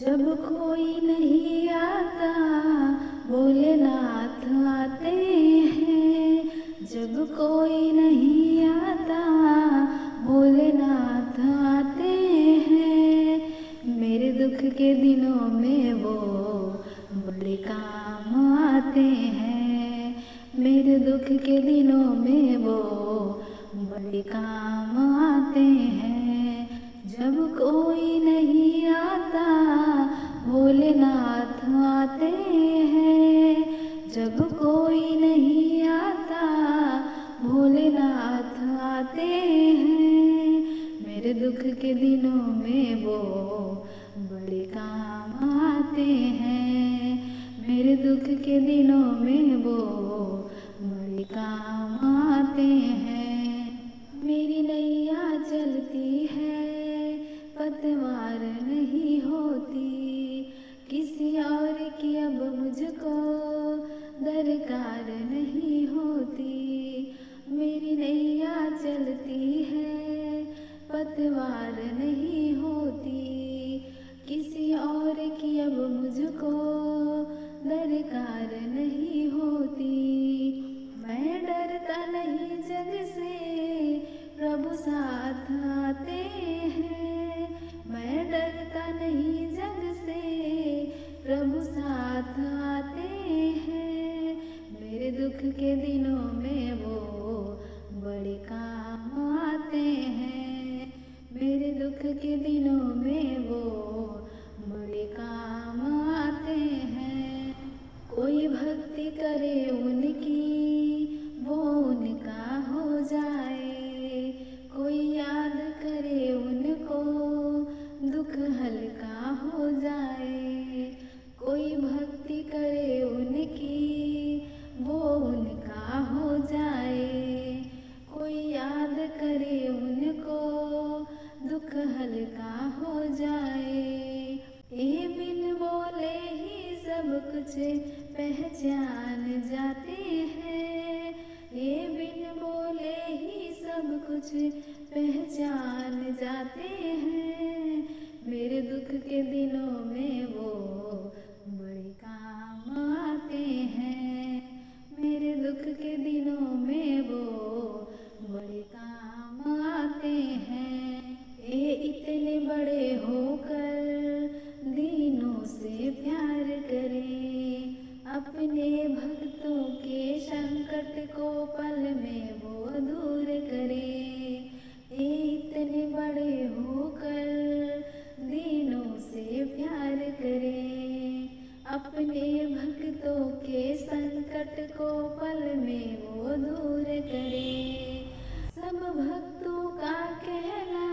जब कोई नहीं आता भोलेनाथ आते हैं। जब कोई नहीं आता भोलेनाथ आते हैं। मेरे दुख के दिनों में वो बड़े काम आते हैं। मेरे दुख के दिनों में वो बड़े काम आते हैं। जब कोई नहीं आता भोलेनाथ आते हैं। जब कोई नहीं आता भोलेनाथ आते हैं। मेरे दुख के दिनों में वो बड़े काम आते हैं। मेरे दुख के दिनों में वो बड़े काम आते हैं। मेरी नैया चलती है पतवार नहीं होती। किसी और की अब मुझको दरकार नहीं होती। मेरी नैया चलती है पतवार नहीं होती। किसी और की अब मुझको दरकार नहीं होती। मैं डरता नहीं जग से प्रभु साथ आते हैं। मैं डरता नहीं जग से प्रभु साथ आते हैं। मेरे दुख के दिनों में वो बड़े काम आते हैं। मेरे दुख के दिनों में वो बड़े काम आते हैं। कोई भक्ति करे उनकी वो उनका हो जाए। कोई याद करे उनको दुख हल्का हो जाए। कोई भक्ति करे उनकी वो उनका हो जाए। कोई याद करे उनको दुख हल्का हो जाए। ये बिन बोले ही सब कुछ पहचान जाते हैं। ये बिन बोले ही सब कुछ पहचान जाते हैं। मेरे दुख के दिनों में वो बड़े काम आते हैं। मेरे दुख के दिनों में वो बड़े काम आते हैं। ये इतने बड़े होकर दीनों से प्यार करें। अपने भक्तों के संकट को पल में वो दूर करें। ये इतने बड़े होकर दीनों से प्यार करें। अपने भक्तों के संकट को पल में वो दूर करें। सब भक्तों का कहना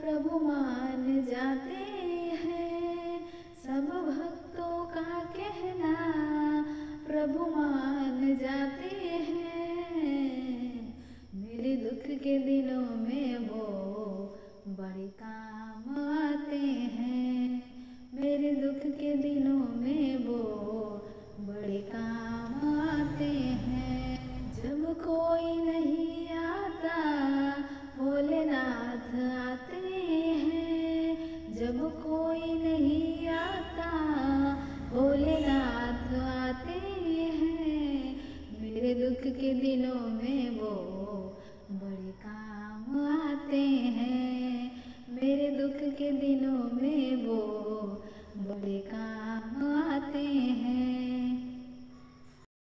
प्रभु मान जाते हैं। सब भक्तों का कहना प्रभु मान जाते हैं। मेरे दुख के दिनों में वो बड़े काम आते हैं। मेरे दुख के दिनों में वो बड़े काम आते हैं। जब कोई नहीं आता भोलेनाथ आते हैं। जब कोई नहीं आता भोलेनाथ आते हैं। मेरे दुख के दिनों में वो बड़े काम आते हैं। मेरे दुख के दिनों में वो